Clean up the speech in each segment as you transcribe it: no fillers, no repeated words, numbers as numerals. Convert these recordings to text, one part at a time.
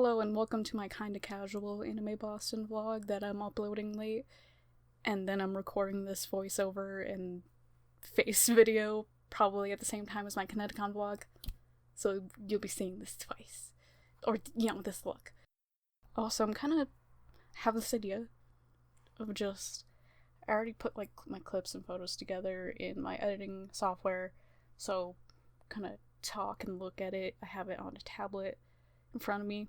Hello and welcome to my kinda casual anime Boston vlog that I'm uploading late, and then I'm recording this voiceover and face video probably at the same time as my Kineticon vlog, so you'll be seeing this twice. Or, this look. Also, I'm kinda have this idea of I already put my clips and photos together in my editing software, so kinda talk and look at it. I have it on a tablet in front of me.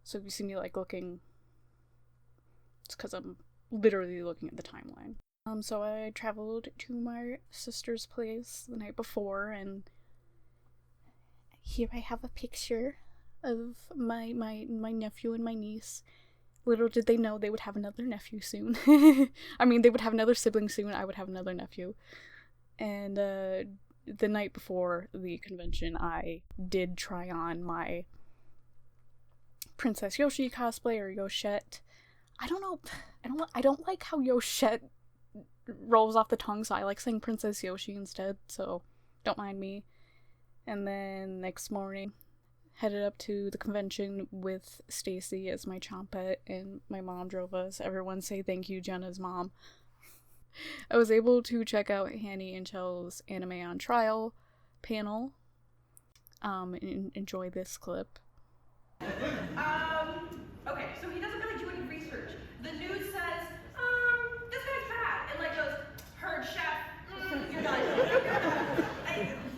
So if you see me looking, it's because I'm literally looking at the timeline. So I traveled to my sister's place the night before, and here I have a picture of my nephew and my niece. Little did they know they would have another nephew soon. I mean, they would have another sibling soon, I would have another nephew. And the night before the convention, I did try on my Princess Yoshi cosplay, or Yoshette. I don't know. I don't like how Yoshette rolls off the tongue, so I like saying Princess Yoshi instead, so don't mind me. And then next morning, headed up to the convention with Stacy as my chompet, and my mom drove us. Everyone say thank you, Jenna's mom. I was able to check out Hanny and Chell's Anime on Trial panel, and enjoy this clip. Okay, so he doesn't really do any research. The news says, this guy's bad, and goes, heard chef, you're done.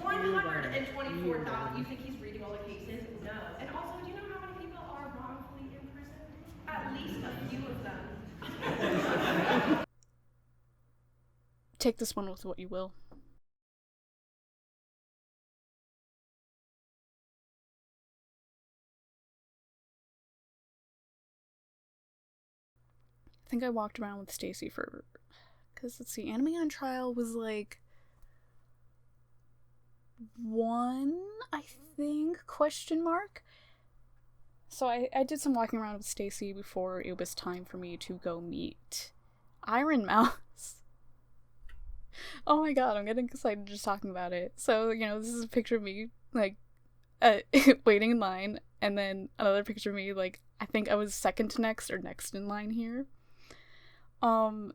124,000, you think he's reading all the cases? No. And also, do you know how many people are wrongfully imprisoned? At least a few of them. Take this one with what you will. I think I walked around with Stacy because let's see, Anime on Trial was one, I think, question mark. So I did some walking around with Stacy before it was time for me to go meet IronMouse. Oh my god, I'm getting excited just talking about it. So, this is a picture of me, waiting in line, and then another picture of me, I think I was second to next or next in line here. So,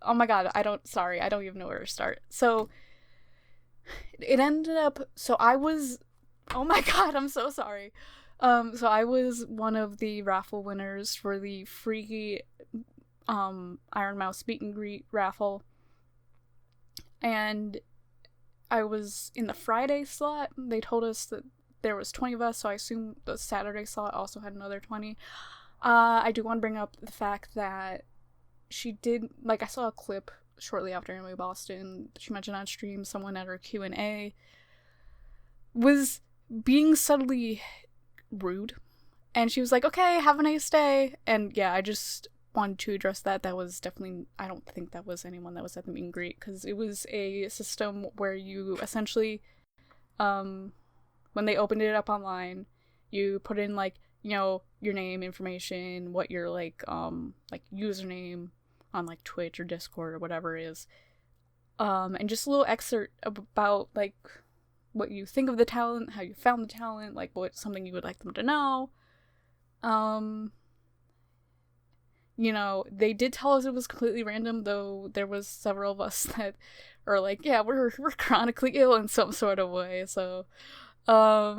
oh my god, I don't even know where to start. So, it ended up, oh my god, I'm so sorry. So I was one of the raffle winners for the free, IronMouse meet and greet raffle. And I was in the Friday slot. They told us that there was 20 of us, so I assume the Saturday slot also had another 20. I do want to bring up the fact that she did, I saw a clip shortly after Anime Boston. She mentioned on stream someone at her Q&A was being subtly rude. And she was like, okay, have a nice day. And yeah, I just wanted to address that. That was definitely, I don't think that was anyone that was at the meet and greet, because it was a system where you essentially, when they opened it up online, you put in your name information, what your username on Twitch or Discord or whatever it is, and just a little excerpt about what you think of the talent, how you found the talent, what's something you would like them to know. They did tell us it was completely random, though there was several of us that are yeah, we're chronically ill in some sort of way, so at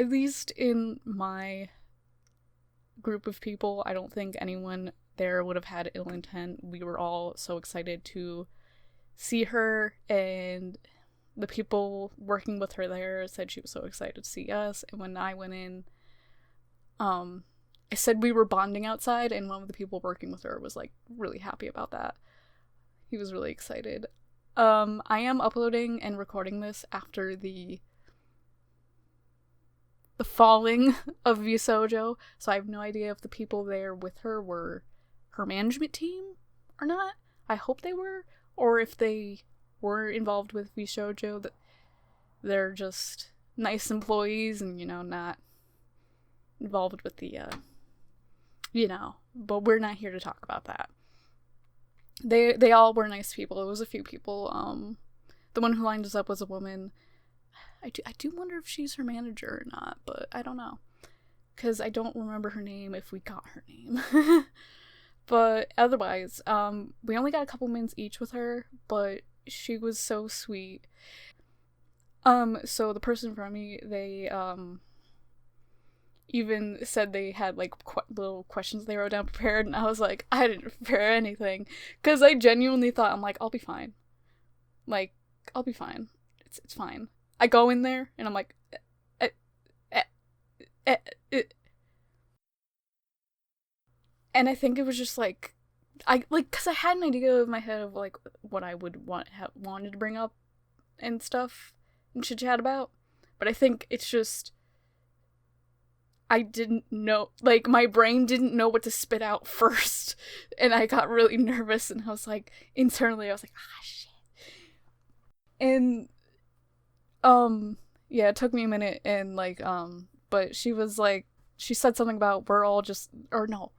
least in my group of people, I don't think anyone there would have had ill intent. We were all so excited to see her, and the people working with her there said she was so excited to see us. And when I went in, I said we were bonding outside, and one of the people working with her was really happy about that. He was really excited. I am uploading and recording this after the falling of Visojo, so I have no idea if the people there with her were her management team or not. I hope they were, or if they were involved with Visojo, that they're just nice employees and, not involved with the, but we're not here to talk about that. They all were nice people. It was a few people, The one who lined us up was a woman. I do wonder if she's her manager or not, but I don't know. Because I don't remember her name if we got her name. But otherwise, we only got a couple minutes each with her, but she was so sweet. So the person in front of me, they, even said they had, like, little questions they wrote down prepared, and I was like, I didn't prepare anything. Because I genuinely thought, I'm like, I'll be fine. Like, I'll be fine. It's fine. I go in there, and I'm like, and I think it was just like, because I had an idea in my head of like what I would wanted to bring up and stuff and chit chat about, but I think it's just I didn't know, like my brain didn't know what to spit out first, and I got really nervous, and I was like, internally I was like, shit, and yeah, it took me a minute, and like but she was like, she said something about we're all just, or no.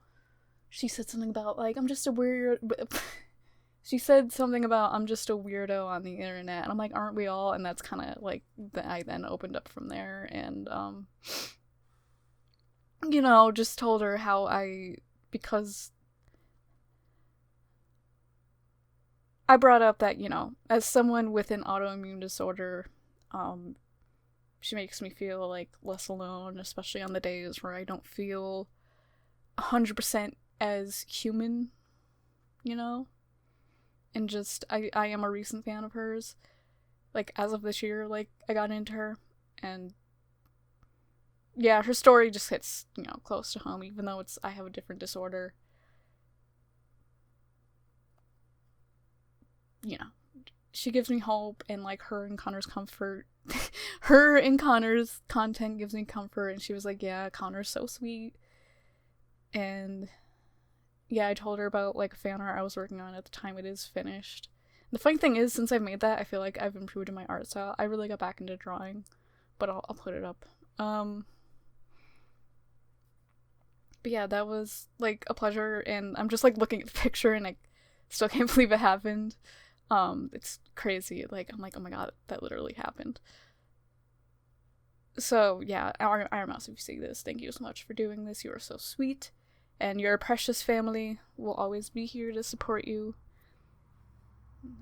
She said something about, like, I'm just a weird... She said something about, I'm just a weirdo on the internet. And I'm like, aren't we all? And that's kind of, like, I then opened up from there. And, you know, just told her how because I brought up that, you know, as someone with an autoimmune disorder, she makes me feel, like, less alone, especially on the days where I don't feel 100% as human, you know? And just, I am a recent fan of hers. Like, as of this year, like, I got into her. And, yeah, her story just hits, you know, close to home, even though I have a different disorder. You know, she gives me hope, and, like, her and Connor's comfort. Her and Connor's content gives me comfort, and she was like, yeah, Connor's so sweet. And yeah, I told her about, like, a fan art I was working on at the time it is finished. The funny thing is, since I've made that, I feel like I've improved in my art style. I really got back into drawing, but I'll put it up. But yeah, that was, like, a pleasure, and I'm just, like, looking at the picture, and I still can't believe it happened. It's crazy. Like, I'm like, oh my god, that literally happened. So, yeah, IronMouse, if you see this, thank you so much for doing this. You are so sweet. And your precious family will always be here to support you.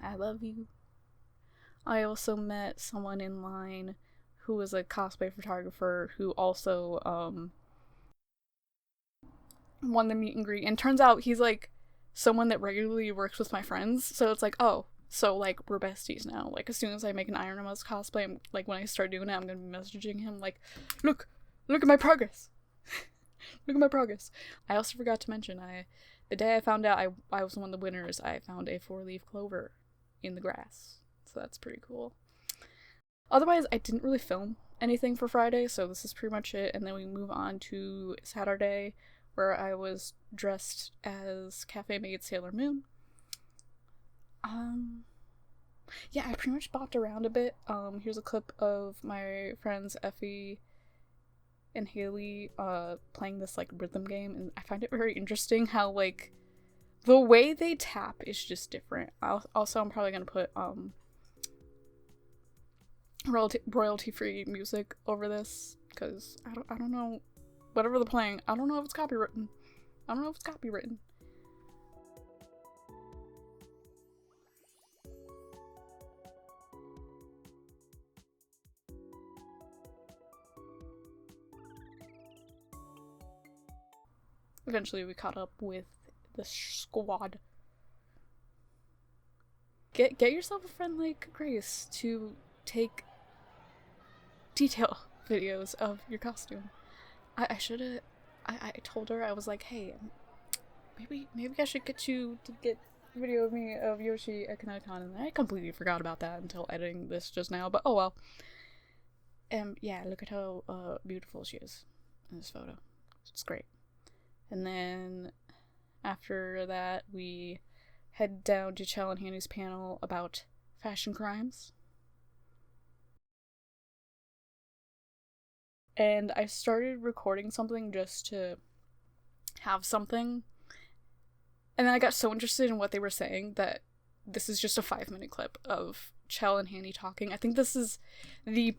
I love you. I also met someone in line who was a cosplay photographer who also won the meet and greet. And turns out he's like someone that regularly works with my friends. So it's like, oh, so like we're besties now. Like as soon as I make an IronMouse cosplay, I'm like when I start doing it, I'm gonna be messaging him like, look at my progress. Look at my progress. I also forgot to mention, the day I found out I was one of the winners, I found a 4-leaf clover in the grass. So that's pretty cool. Otherwise, I didn't really film anything for Friday, so this is pretty much it. And then we move on to Saturday, where I was dressed as Cafe Maid Sailor Moon. Yeah, I pretty much bopped around a bit. Here's a clip of my friends Effie and Haley playing this like rhythm game, and I find it very interesting how like the way they tap is just different. Also, I'm probably gonna put royalty free music over this because I don't know, whatever they're playing, I don't know if it's copywritten. Eventually we caught up with the squad. Get yourself a friend like Grace to take detail videos of your costume. I should've, I told her, I was like, hey, maybe I should get you to get a video of me of Yoshi at ConnectCon, and I completely forgot about that until editing this just now, but oh well. Yeah, look at how beautiful she is in this photo. It's great. And then after that, we head down to Chell and Hanny's panel about fashion crimes. And I started recording something just to have something. And then I got so interested in what they were saying that this is just a 5-minute clip of Chell and Hanny talking. I think this is the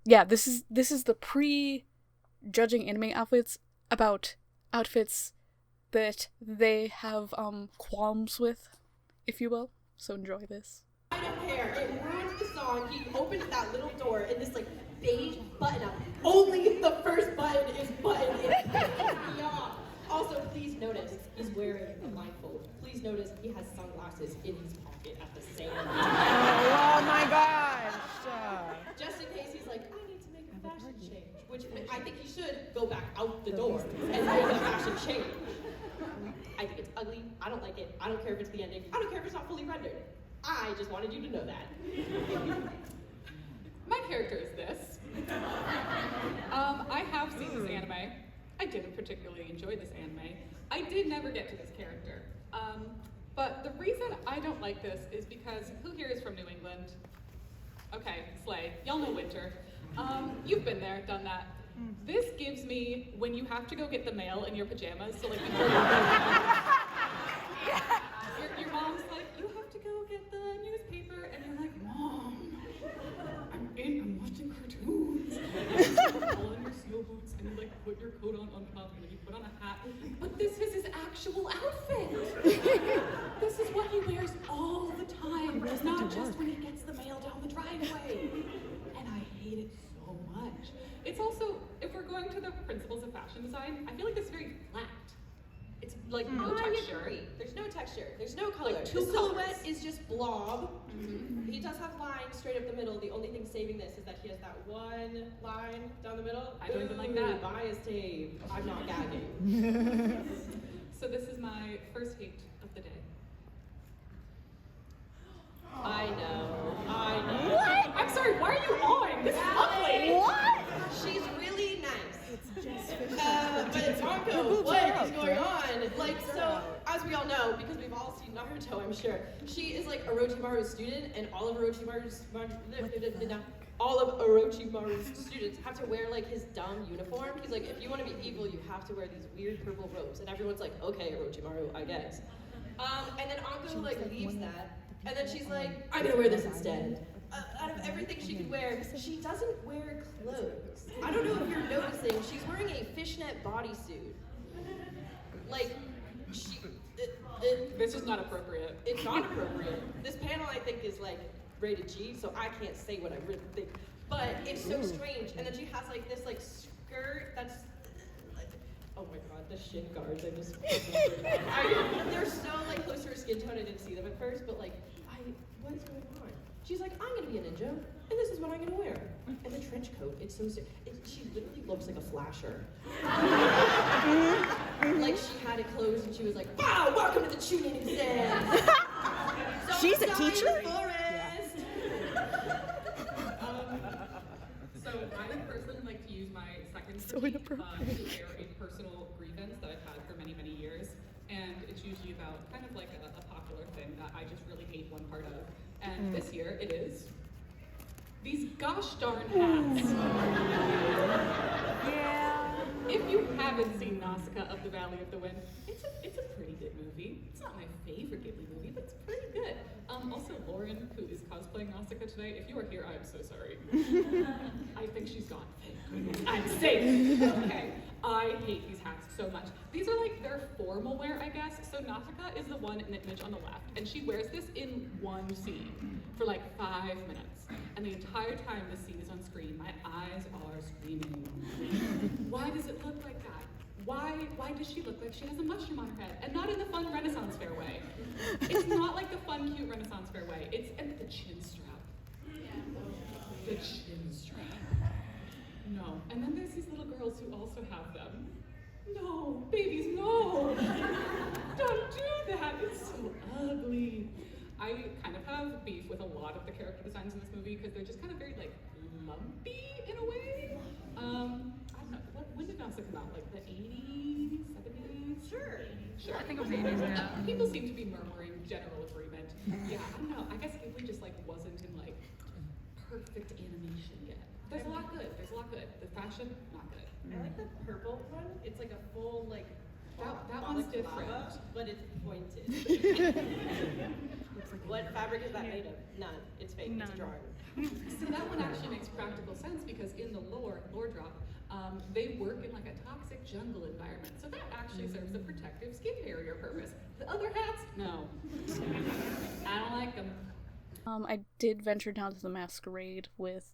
this is the pre-judging anime outfits about outfits that they have qualms with, if you will. So enjoy this. I don't care. It ruins the song. He opens that little door in this like beige button up. Only the first button is buttoned. It pisses me off. Also, please notice he's wearing a blindfold. Please notice he has sunglasses in his pocket at the same time. Oh my gosh. Just in case he's like, I need to make a fashion change, which I think he should go back out the door and make a fashion change. I think it's ugly. I don't like it. I don't care if it's the ending. I don't care if it's not fully rendered. I just wanted you to know that. My character is this. I have seen this anime. I didn't particularly enjoy this anime. I did never get to this character. But the reason I don't like this is because who here is from New England? Okay, slay. Y'all know winter. You've been there, done that. This gives me when you have to go get the mail in your pajamas. So like before your mom's like, you have to go get the newspaper, and you're like, Mom, I'm watching cartoons. And you put on your steel boots, and you like put your coat on top, and then you put on a hat. But this is his actual outfit. This is what he wears all the time, not just when he gets the mail down the driveway. And I hate it so much. It's also, if we're going to the principles of fashion design, I feel like it's very flat. It's like no texture. There's no texture. There's no color. Like the two silhouette colors. is just blob. Mm-hmm. He does have lines straight up the middle. The only thing saving this is that he has that one line down the middle. I don't even like that. Bias tape. I'm not gagging. So this is my first hate of the day. I know. What? I'm sorry, why are you on? This is ugly. What? She's really nice. It's just But it's Anko, what is going on? Like, so, as we all know, because we've all seen Naruto, I'm sure, she is like Orochimaru's student, and all of Orochimaru's students have to wear like his dumb uniform. He's like, if you want to be evil, you have to wear these weird purple robes. And everyone's like, okay, Orochimaru, I guess. And then Anko like leaves that, and then she's like, I'm gonna wear this instead. Out of everything she could wear, she doesn't wear clothes. I don't know if you're noticing, she's wearing a fishnet bodysuit. Like, This is not appropriate. it's not appropriate. This panel, I think, is like rated G, so I can't say what I really think. But it's so strange. And then she has like this like skirt that's like, oh my god, the shin guards. They're so like close to her skin tone. I didn't see them at first, but like, what's going on? She's like, I'm gonna be a ninja, and this is what I'm gonna wear. And the trench coat, it's so she literally looks like a flasher. Like she had it closed and she was like, wow, welcome to the tuning exam. She's a teacher? So I would personally like to use my second critique to air a personal grievance that I've had for many, many years. And it's usually about kind of like a popular thing that I just really hate one part of. And this year it is these gosh darn hats. Yeah. If you haven't seen Nausicaa of the Valley of the Wind, it's a pretty good movie. It's not my favorite Ghibli movie, but it's pretty good. Also, Lauren, who is cosplaying Nausicaa today, if you are here, I'm so sorry. I think she's gone. Thank goodness. I'm safe. Okay. I hate these hats so much. These are like their formal wear, I guess. So Nausicaa is the one in the image on the left, and she wears this in one scene for like 5 minutes. And the entire time the scene is on screen, my eyes are screaming. Why does it look like that? Why does she look like she has a mushroom on her head? And not in the fun Renaissance fair way. It's not like the fun, cute Renaissance fair way. It's and the chin strap. The chin strap. No. And then there's these little girls who also have them. No, babies, no! Don't do that! It's so ugly. I kind of have beef with a lot of the character designs in this movie because they're just kind of very like lumpy in a way. I don't know. When did Nausicaa come out? Like the 80s, 70s? Sure. I think it was 80s, yeah. People seem to be murmuring general agreement. Yeah, I don't know. I guess Ghibli just like wasn't in like perfect animation yet. There's a lot good. The fashion, not good. I like the purple one. It's like a full like that one's different. Lava, but it's pointed. What fabric is that made of? None. It's fake. It's a drawing. So that one actually makes practical sense because in the lore drop, they work in like a toxic jungle environment. So that actually serves a protective skin barrier purpose. The other hats, no. I don't like them. I did venture down to the Masquerade with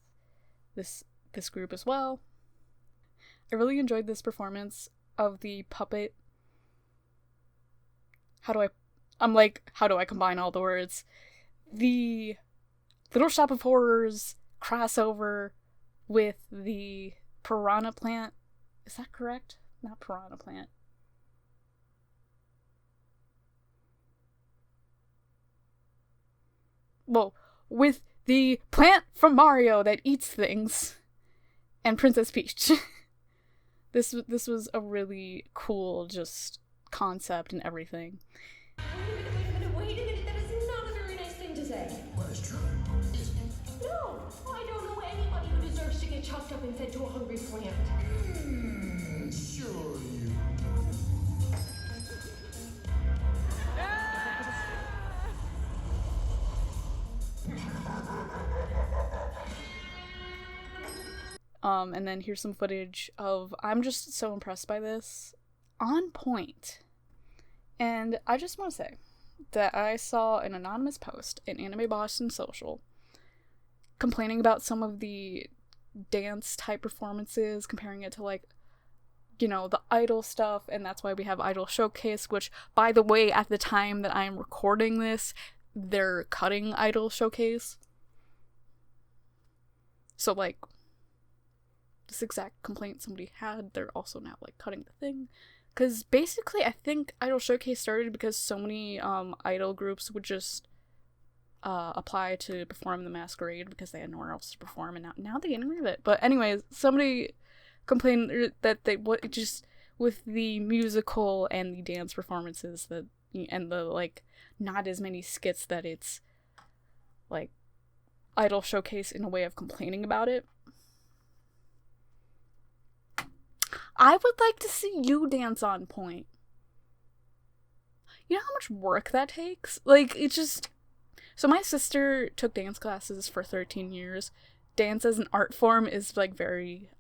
this group as well. I really enjoyed this performance of the puppet. How do I combine all the words? The Little Shop of Horrors crossover with the piranha plant. Is that correct? Not piranha plant. Well, with the plant from Mario that eats things and Princess Peach. This was a really cool just concept and everything. Wait a minute, that is not a very nice thing to say. Well, it's true. No, I don't know anybody who deserves to get chopped up and fed to a hungry plant. Sure you. And then here's some footage of, I'm just so impressed by this. On point. And I just want to say that I saw an anonymous post in Anime Boston Social complaining about some of the dance type performances, comparing it to like, you know, the Idol stuff, and that's why we have Idol Showcase, which, by the way, at the time that I am recording this, they're cutting Idol Showcase. So, like, this exact complaint somebody had, they're also now, like, cutting the thing. Because basically, I think Idol Showcase started because so many idol groups would just apply to perform the Masquerade because they had nowhere else to perform, and now they're getting rid of it. But anyways, somebody complained that they just with the musical and the dance performances that and the like not as many skits, that it's like Idol Showcase in a way of complaining about it. I would like to see you dance on point. You know how much work that takes? Like, it just... So my sister took dance classes for 13 years. Dance as an art form is, like,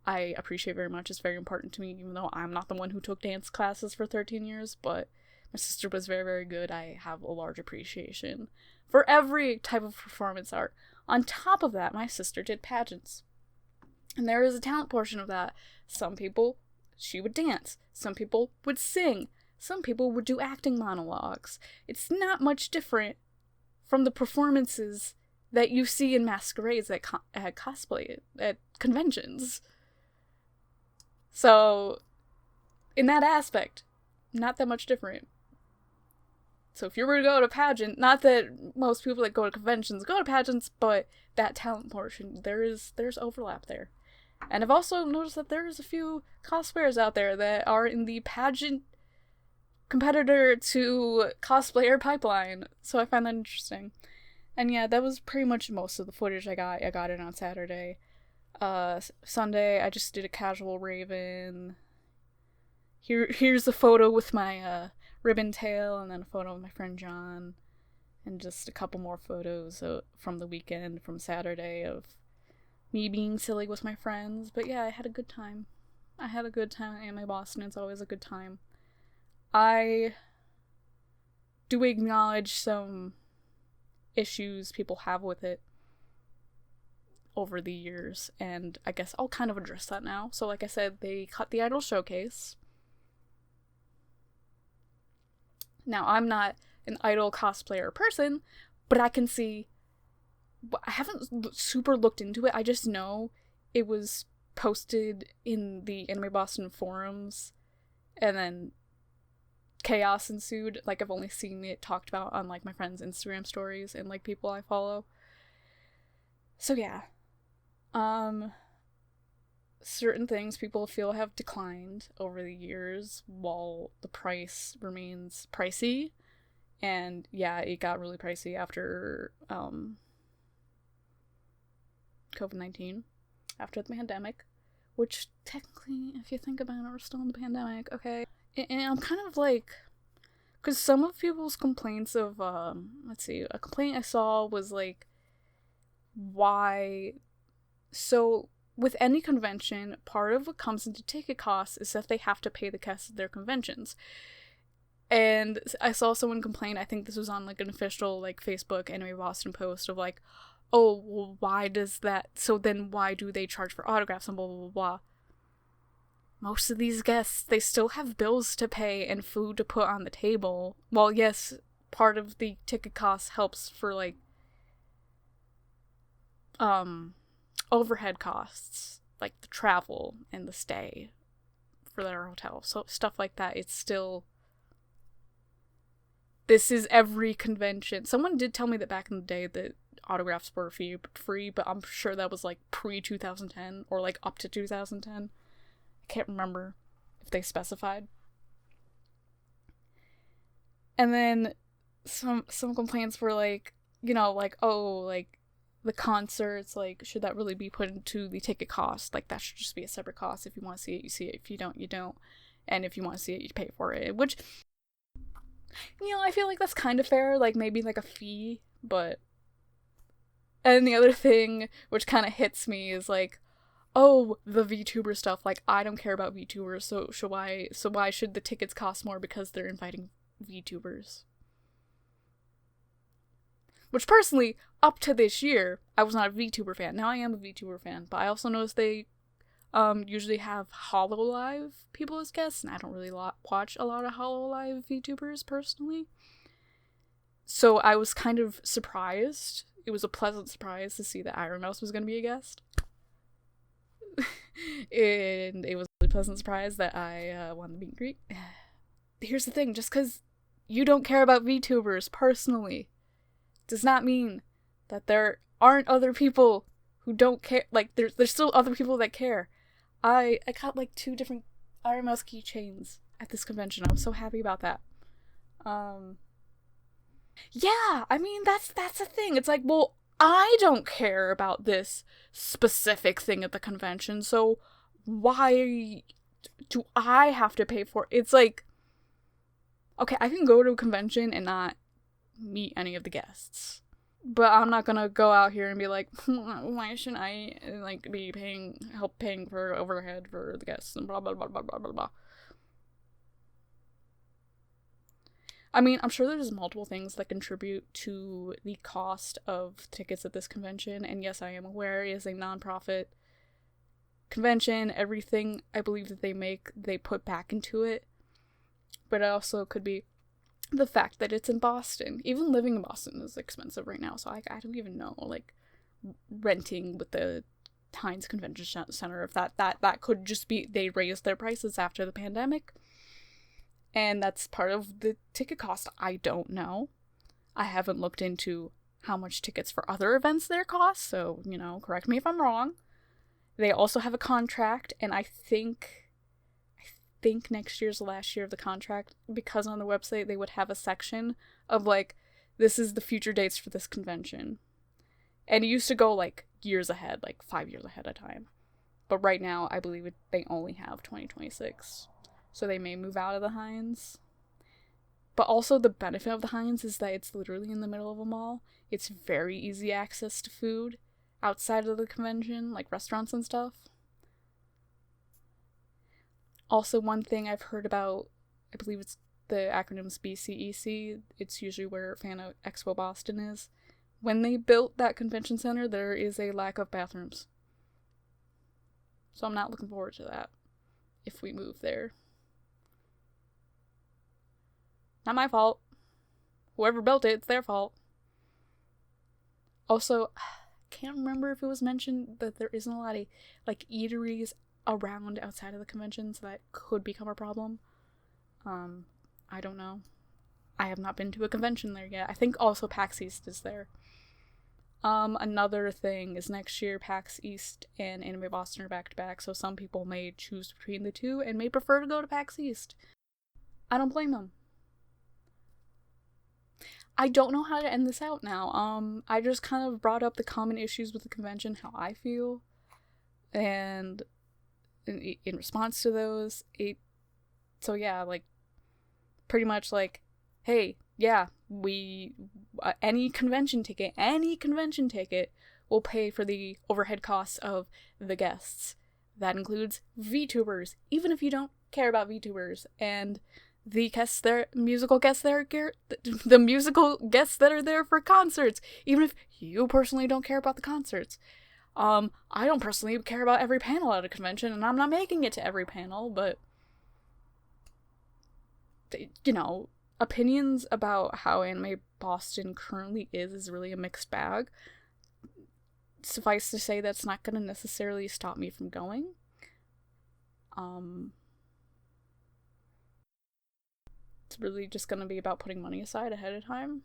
I appreciate very much. It's very important to me, even though I'm not the one who took dance classes for 13 years. But my sister was very, very good. I have a large appreciation for every type of performance art. On top of that, my sister did pageants. And there is a talent portion of that. Some people... she would dance. Some people would sing. Some people would do acting monologues. It's not much different from the performances that you see in masquerades at cosplay at conventions. So, in that aspect, not that much different. So if you were to go to pageant, not that most people that go to conventions go to pageants, but that talent portion, there's overlap there. And I've also noticed that there's a few cosplayers out there that are in the pageant competitor to cosplayer pipeline, so I find that interesting. And yeah, that was pretty much most of the footage I got. I got it on Saturday. Sunday, I just did a casual Raven. Here's a photo with my ribbon tail, and then a photo of my friend John, and just a couple more photos from the weekend, from Saturday, of me being silly with my friends. But yeah, I had a good time. I had a good time at Anime Boston. It's always a good time. I do acknowledge some issues people have with it over the years, and I guess I'll kind of address that now. So like I said, they cut the Idol Showcase. Now, I'm not an Idol cosplayer person, but I can see... I haven't super looked into it. I just know it was posted in the Anime Boston forums, and then chaos ensued. Like, I've only seen it talked about on, like, my friends' Instagram stories and, like, people I follow. So, yeah. Certain things people feel have declined over the years while the price remains pricey. And, yeah, it got really pricey after, COVID-19, after the pandemic, which technically, if you think about it, we're still in the pandemic, okay? And I'm kind of like Because some of people's complaints of, let's see, a complaint I saw was like, why? So, with any convention, part of what comes into ticket costs is that they have to pay the guests at their conventions. And I saw someone complain, I think this was on like an official like Facebook Anime Boston post of like, oh, well, why does that, so then why do they charge for autographs and blah, blah, blah, blah. Most of these guests, they still have bills to pay and food to put on the table. Well, yes, part of the ticket cost helps for like, overhead costs, like the travel and the stay for their hotel. So stuff like that, it's still, this is every convention. Someone did tell me that back in the day that autographs were free, but I'm sure that was like pre-2010 or like up to 2010. I can't remember if they specified. And then some complaints were like, you know, like, oh, like the concerts, like, should that really be put into the ticket cost? Like, that should just be a separate cost. If you want to see it, you see it. If you don't, you don't. And if you want to see it, you pay for it. Which, you know, I feel like that's kind of fair. Like, maybe like a fee, but... And the other thing, which kind of hits me, is like, oh, the VTuber stuff. Like, I don't care about VTubers, so why should the tickets cost more because they're inviting VTubers? Which, personally, up to this year, I was not a VTuber fan. Now I am a VTuber fan, but I also noticed they usually have HoloLive people as guests, and I don't really watch a lot of HoloLive VTubers, personally. So I was kind of surprised. It was a pleasant surprise to see that IronMouse was going to be a guest. And it was a really pleasant surprise that I won the meet and greet. Here's the thing, just because you don't care about VTubers personally does not mean that there aren't other people who don't care. Like, there's still other people that care. I got like 2 different IronMouse keychains at this convention. I was so happy about that. Yeah, I mean, that's the thing. It's like, well, I don't care about this specific thing at the convention, so why do I have to pay for it? It's like, okay, I can go to a convention and not meet any of the guests, but I'm not gonna go out here and be like, why shouldn't I, like, be paying for overhead for the guests and blah, blah, blah, blah, blah, blah, blah. I mean, I'm sure there's multiple things that contribute to the cost of tickets at this convention, and yes, I am aware it is a non-profit convention. Everything I believe that they make, they put back into it, but it also could be the fact that it's in Boston. Even living in Boston is expensive right now, so I don't even know, like, renting with the Heinz Convention Center, if that could just be they raised their prices after the pandemic. And that's part of the ticket cost. I don't know. I haven't looked into how much tickets for other events there cost, so, you know, correct me if I'm wrong. They also have a contract, and I think next year's the last year of the contract, because on the website they would have a section of, like, this is the future dates for this convention. And it used to go, like, years ahead, like 5 years ahead of time. But right now, I believe they only have 2026. So they may move out of the Heinz. But also the benefit of the Heinz is that it's literally in the middle of a mall. It's very easy access to food outside of the convention, like restaurants and stuff. Also, one thing I've heard about, I believe it's the acronym's BCEC, it's usually where Fan Expo Boston is. When they built that convention center, there is a lack of bathrooms. So I'm not looking forward to that if we move there. Not my fault. Whoever built it, it's their fault. Also, can't remember if it was mentioned that there isn't a lot of, like, eateries around outside of the convention, so that could become a problem. I don't know. I have not been to a convention there yet. I think also PAX East is there. Another thing is next year PAX East and Anime Boston are back-to-back, so some people may choose between the two and may prefer to go to PAX East. I don't blame them. I don't know how to end this out now. I just kind of brought up the common issues with the convention, how I feel, and in response to those, so yeah, like, pretty much, like, hey, yeah, any convention ticket will pay for the overhead costs of the guests. That includes VTubers, even if you don't care about VTubers, and the musical guests that are there for concerts, even if you personally don't care about the concerts. I don't personally care about every panel at a convention, and I'm not making it to every panel, but, you know, opinions about how Anime Boston currently is really a mixed bag. Suffice to say, that's not going to necessarily stop me from going. It's really just going to be about putting money aside ahead of time.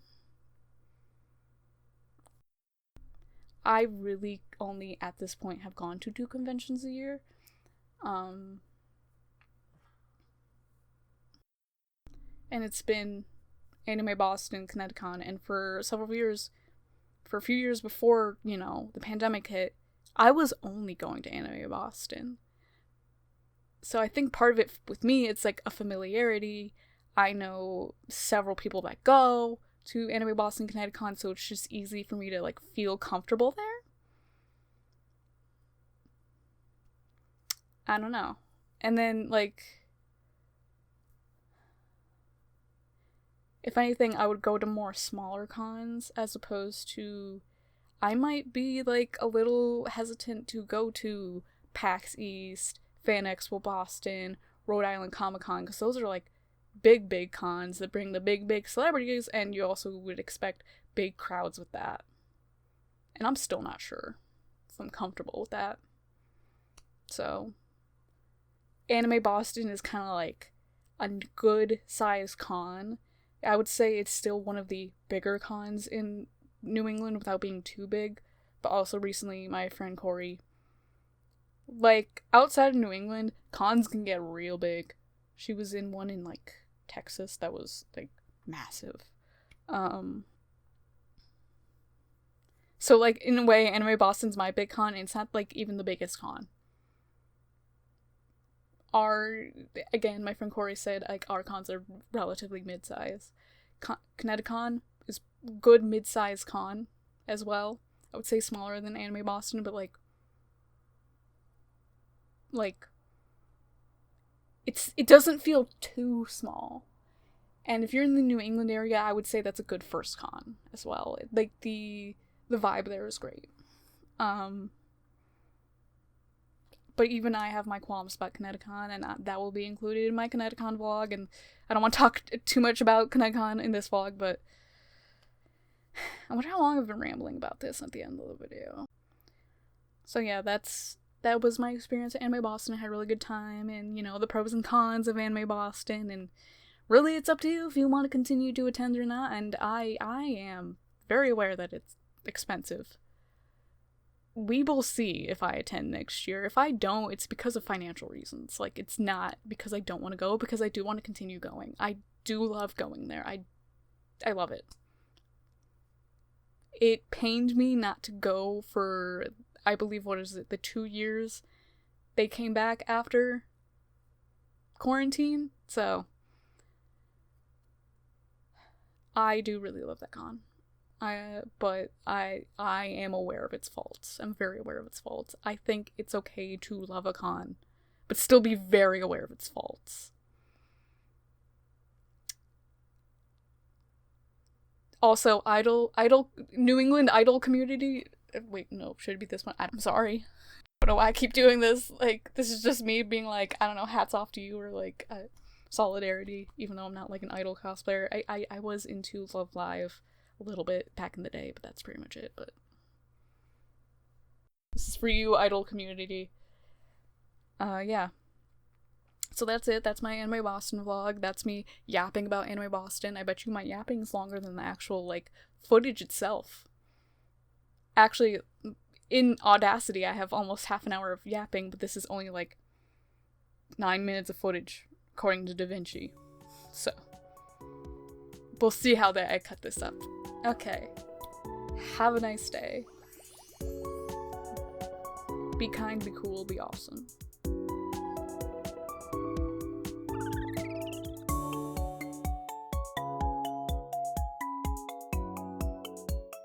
I really only at this point have gone to 2 conventions a year. And it's been Anime Boston, ConnectiCon, and for a few years before, you know, the pandemic hit, I was only going to Anime Boston. So I think part of it with me, it's like a familiarity. I know several people that go to Anime Boston, ConnectiCon, so it's just easy for me to, like, feel comfortable there. I don't know. And then, like, if anything, I would go to more smaller cons as opposed to, I might be, like, a little hesitant to go to PAX East, Fan Expo Boston, Rhode Island Comic Con, because those are, like, big cons that bring the big celebrities, and you also would expect big crowds with that. And I'm still not sure if I'm comfortable with that. So, Anime Boston is kind of like a good size con. I would say it's still one of the bigger cons in New England without being too big. But also recently, my friend Corey, like, outside of New England, cons can get real big. She was in one in, like, Texas that was, like, massive. So, like, in a way, Anime Boston's my big con, and it's not, like, even the biggest con. Again, my friend Corey said, like, our cons are relatively mid-size. ConnectiCon is good mid-size con as well. I would say smaller than Anime Boston, but, like, it doesn't feel too small. And if you're in the New England area, I would say that's a good first con as well. Like, the vibe there is great. But even I have my qualms about ConnectiCon, and that will be included in my ConnectiCon vlog, and I don't want to talk too much about ConnectiCon in this vlog, but I wonder how long I've been rambling about this at the end of the video. So yeah, that was my experience at Anime Boston. I had a really good time, and, you know, the pros and cons of Anime Boston, and really it's up to you if you want to continue to attend or not, and I am very aware that it's expensive. We will see if I attend next year. If I don't, it's because of financial reasons. Like, it's not because I don't want to go, because I do want to continue going. I do love going there. I love it. It pained me not to go for, I believe, the 2 years they came back after quarantine. So, I do really love that con. But I am aware of its faults. I'm very aware of its faults. I think it's okay to love a con, but still be very aware of its faults. Also, New England Idol community. Wait, no, should it be this one? I'm sorry. I don't know why I keep doing this. Like, this is just me being like, I don't know, hats off to you, or like, solidarity, even though I'm not like an Idol cosplayer. I was into Love Live a little bit back in the day, but that's pretty much it. But this is for you, Idol community. Yeah. So that's it. That's my Anime Boston vlog. That's me yapping about Anime Boston. I bet you my yapping is longer than the actual, like, footage itself. Actually, in Audacity, I have almost half an hour of yapping, but this is only, like, 9 minutes of footage, according to DaVinci. So, we'll see how I cut this up. Okay. Have a nice day. Be kind, be cool, be awesome.